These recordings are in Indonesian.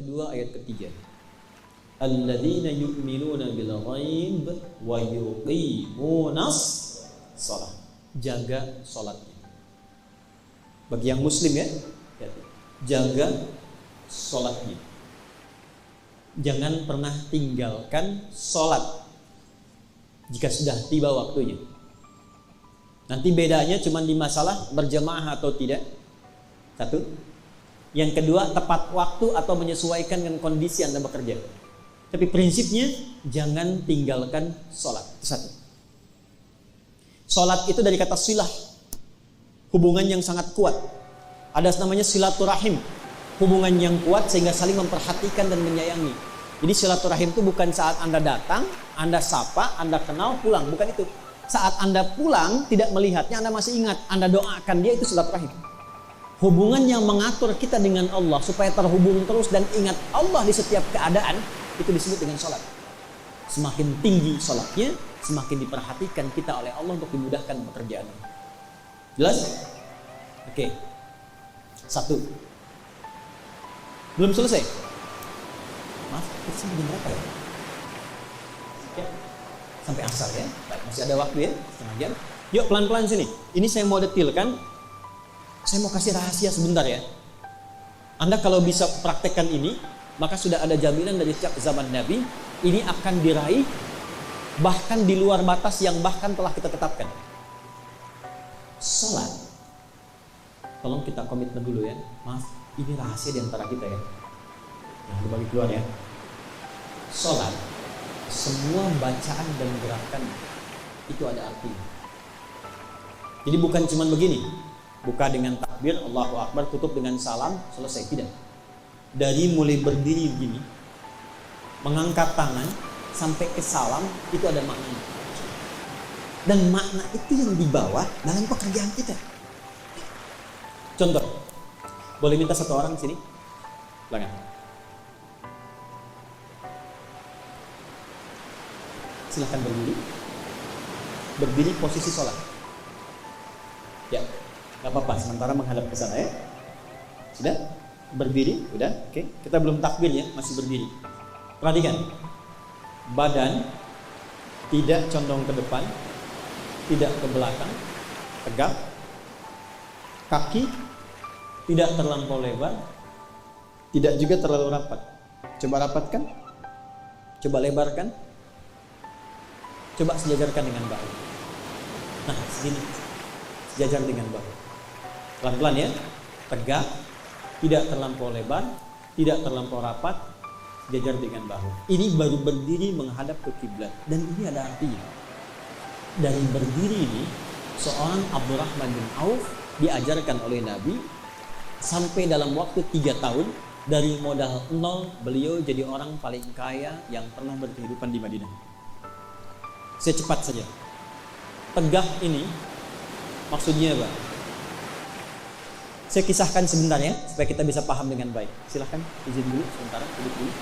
kedua, ayat ketiga. Alladzina yu'minuna bil ghaib wa yuqimunas shalah. Jaga salatnya. Bagi yang muslim ya, jaga salatnya. Jangan pernah tinggalkan salat jika sudah tiba waktunya. Nanti bedanya cuma di masalah berjamaah atau tidak. Satu. Yang kedua, tepat waktu atau menyesuaikan dengan kondisi Anda bekerja. Tapi prinsipnya jangan tinggalkan sholat. Itu satu. Sholat itu dari kata silah, hubungan yang sangat kuat. Ada namanya silaturahim, hubungan yang kuat sehingga saling memperhatikan dan menyayangi. Jadi silaturahim itu bukan saat Anda datang, Anda sapa, Anda kenal, pulang. Bukan itu. Saat Anda pulang, tidak melihatnya, Anda masih ingat, Anda doakan dia, itu silaturahim. Hubungan yang mengatur kita dengan Allah supaya terhubung terus dan ingat Allah di setiap keadaan, itu disebut dengan sholat. Semakin tinggi sholatnya, semakin diperhatikan kita oleh Allah untuk dimudahkan pekerjaan. Jelas? Oke. Satu. Belum selesai? Maaf, kita sampai jam berapa ya? Oke. Sampai asar ya. Baik, masih ada waktu ya, setengah jam. Yuk pelan-pelan sini. Ini saya mau detilkan. Saya mau kasih rahasia sebentar ya. Anda kalau bisa praktekkan ini, maka sudah ada jaminan dari sejak zaman Nabi, ini akan diraih bahkan di luar batas yang bahkan telah kita tetapkan. Salat. Tolong kita komitmen dulu ya. Maaf, ini rahasia di antara kita ya. Yang dibagi keluar ya. Salat, semua bacaan dan gerakan itu ada artinya. Jadi bukan cuma begini. Buka dengan takbir, Allahu Akbar, tutup dengan salam, selesai. Tidak. Dari mulai berdiri begini, mengangkat tangan, sampai ke salam, itu ada maknanya. Dan makna itu yang dibawa dalam pekerjaan kita. Contoh, boleh minta satu orang sini? Silakan. Silakan berdiri. Berdiri posisi sholat. Ya. Gak apa-apa, sementara menghadap ke sana ya. Sudah? Berdiri? Udah? Oke. Kita belum takbir ya, masih berdiri. Perhatikan. Badan tidak condong ke depan, tidak ke belakang, tegak. Kaki tidak terlampau lebar, tidak juga terlalu rapat. Coba rapatkan. Coba lebarkan. Coba sejajarkan dengan bahu. Nah, segini. Sejajar dengan bahu. Pelan-pelan ya, tegak, tidak terlampau lebar, tidak terlampau rapat, sejajar dengan bahu. Ini baru berdiri menghadap ke kiblat, dan ini ada artinya. Dari berdiri ini, seorang Abdurrahman bin Auf diajarkan oleh Nabi sampai dalam waktu 3 tahun, dari modal 0 beliau jadi orang paling kaya yang pernah berkehidupan di Madinah. Saya cepat saja. Tegak ini maksudnya apa? Saya kisahkan sebentar ya, supaya kita bisa paham dengan baik. Silahkan, izin dulu sebentar, duduk dulu.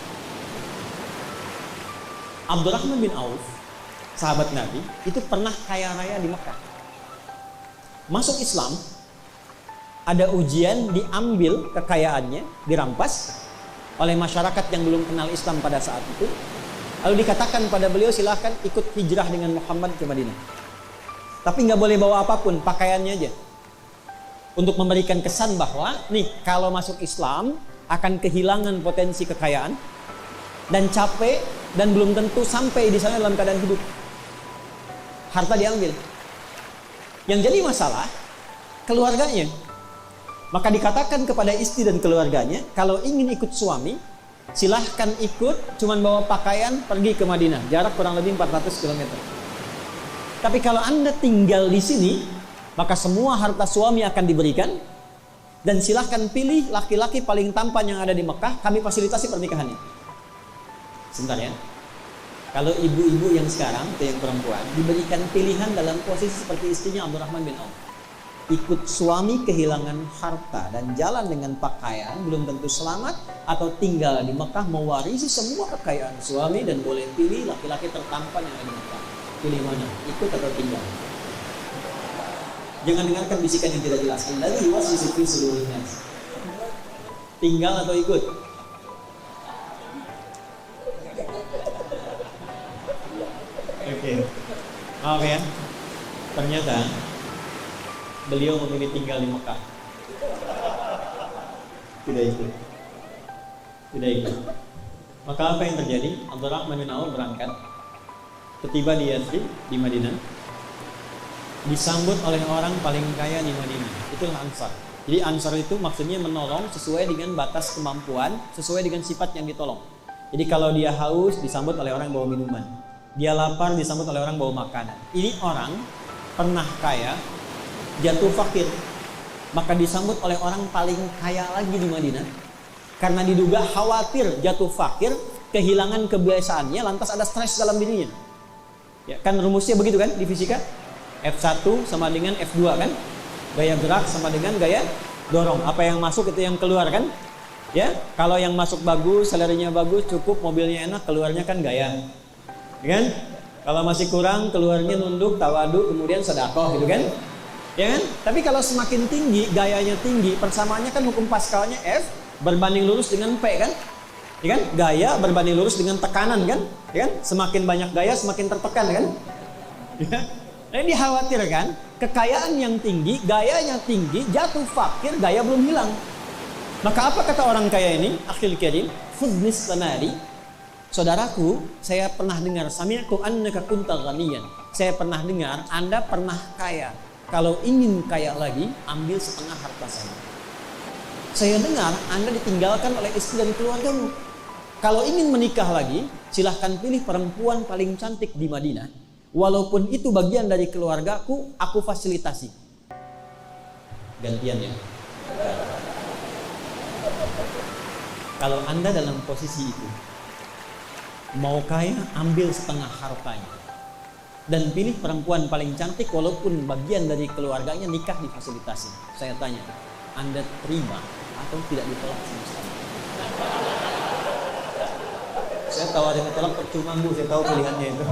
Abdurrahman bin Auf, sahabat Nabi, itu pernah kaya raya di Mekah. Masuk Islam, ada ujian, diambil kekayaannya, dirampas oleh masyarakat yang belum kenal Islam pada saat itu. Lalu dikatakan pada beliau, silahkan ikut hijrah dengan Muhammad ke Madinah. Tapi nggak boleh bawa apapun, pakaiannya aja. Untuk memberikan kesan bahwa nih kalau masuk Islam akan kehilangan potensi kekayaan dan capek dan belum tentu sampai di sana dalam keadaan hidup. Harta diambil. Yang jadi masalah keluarganya. Maka dikatakan kepada istri dan keluarganya, kalau ingin ikut suami, silahkan ikut, cuman bawa pakaian pergi ke Madinah, jarak kurang lebih 400 km. Tapi kalau Anda tinggal di sini, maka semua harta suami akan diberikan, dan silahkan pilih laki-laki paling tampan yang ada di Mekah, kami fasilitasi pernikahannya. Sebentar ya. Kalau ibu-ibu yang sekarang, atau yang perempuan, diberikan pilihan dalam posisi seperti istrinya Abdurrahman bin Auf. Ikut suami kehilangan harta dan jalan dengan pakaian, belum tentu selamat, atau tinggal di Mekah mewarisi semua kekayaan suami dan boleh pilih laki-laki tertampan yang ada di Mekah. Pilih mana? Ikut atau tinggal? Jangan dengarkan bisikan yang tidak jelas. Alladzi yuwaswisu fi suduril nas. Tinggal atau ikut? Maaf ya, ternyata beliau memilih tinggal di Mekah. Tidak ikut. Maka apa yang terjadi? Abdurrahman bin Auf berangkat, ketiba di Yathrib di Madinah, disambut oleh orang paling kaya di Madinah. Itulah Ansar. Jadi Ansar itu maksudnya menolong sesuai dengan batas kemampuan, sesuai dengan sifat yang ditolong. Jadi kalau dia haus disambut oleh orang yang bawa minuman, dia lapar disambut oleh orang bawa makanan. Ini orang pernah kaya, jatuh fakir, maka disambut oleh orang paling kaya lagi di Madinah. Karena diduga khawatir jatuh fakir, kehilangan kebiasaannya, lantas ada stres dalam dirinya. Ya, kan rumusnya begitu kan di fisika? F1 sama dengan F2 kan? Gaya gerak sama dengan gaya dorong. Apa yang masuk itu yang keluar kan? Ya, kalau yang masuk bagus, selerinya bagus, cukup, mobilnya enak, keluarnya kan gaya. Ya kan? Kalau masih kurang, keluarnya nunduk, tawadu, kemudian sedekah gitu kan? Ya kan? Tapi kalau semakin tinggi, gayanya tinggi, persamaannya kan hukum Pascalnya F berbanding lurus dengan P kan? Ya kan? Gaya berbanding lurus dengan tekanan kan? Ya kan? Semakin banyak gaya semakin tertekan kan? Ya. Nah, ini khawatir kan? Kekayaan yang tinggi, gayanya tinggi, jatuh fakir, gaya belum hilang. Maka apa kata orang kaya ini? Akhil karim, khudnis tanari. Saudaraku, saya pernah dengar sami'tu annaka kunta ghaniyan. Saya pernah dengar Anda pernah kaya. Kalau ingin kaya lagi, ambil setengah harta saya. Saya dengar Anda ditinggalkan oleh istri dan keluargamu. Kalau ingin menikah lagi, silahkan pilih perempuan paling cantik di Madinah. Walaupun itu bagian dari keluargaku, aku fasilitasi. Gantian ya. Kalau Anda dalam posisi itu, mau kaya, ambil setengah hartanya. Dan pilih perempuan paling cantik walaupun bagian dari keluarganya, nikah difasilitasi. Saya tanya, Anda terima atau tidak ditolak sama sekali? Saya tawarin ditolak percuma Bu, saya tahu pilihannya itu.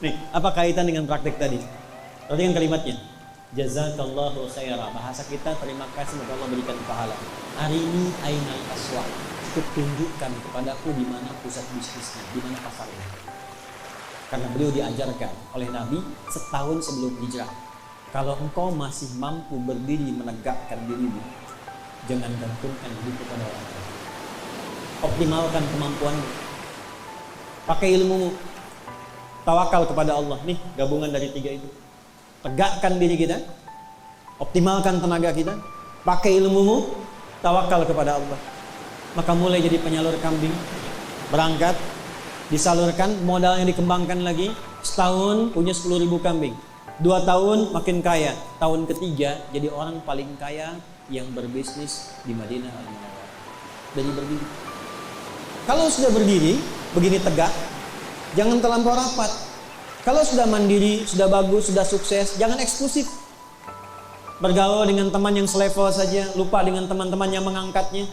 Nih, apa kaitan dengan praktik tadi? Perhatikan kalimatnya. Jazakallahu khaira. Bahasa kita terima kasih semoga Allah berikan pahala. Arini ainal aswaq. Cukup tunjukkan kepadaku di mana pusat bisnisnya, di mana pasarnya. Karena beliau diajarkan oleh Nabi setahun sebelum hijrah. Kalau engkau masih mampu berdiri menegakkan dirimu, jangan gantungkan hidup kepada orang lain. Optimalkan kemampuanmu. Pakai ilmumu. Tawakal kepada Allah. Nih gabungan dari tiga itu. Tegakkan diri kita. Optimalkan tenaga kita. Pakai ilmumu. Tawakal kepada Allah. Maka mulai jadi penyalur kambing. Berangkat. Disalurkan. Modalnya dikembangkan lagi. Setahun punya 10.000 kambing. 2 tahun makin kaya. Tahun ketiga jadi orang paling kaya yang berbisnis di Madinah Al-Munawwarah. Dari berdiri. Kalau sudah berdiri, begini tegak, jangan terlampau rapat. Kalau sudah mandiri, sudah bagus, sudah sukses, jangan eksklusif. Bergaul dengan teman yang selevel saja, lupa dengan teman-teman yang mengangkatnya.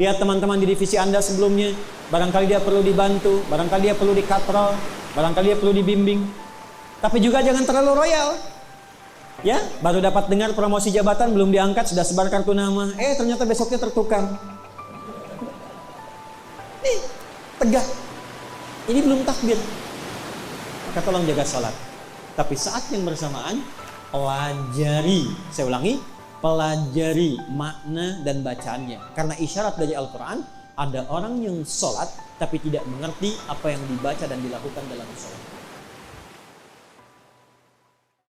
Lihat teman-teman di divisi Anda sebelumnya, barangkali dia perlu dibantu, barangkali dia perlu dikatrol, barangkali dia perlu dibimbing. Tapi juga jangan terlalu royal. Ya, baru dapat dengar promosi jabatan belum diangkat sudah sebar kartu nama. Ternyata besoknya tertukar. Nih, tegak. Ini belum takbir. Maka tolong jaga salat. Tapi saat yang bersamaan pelajari, saya ulangi, pelajari makna dan bacaannya. Karena isyarat dari Al-Quran, ada orang yang salat tapi tidak mengerti apa yang dibaca dan dilakukan dalam salat.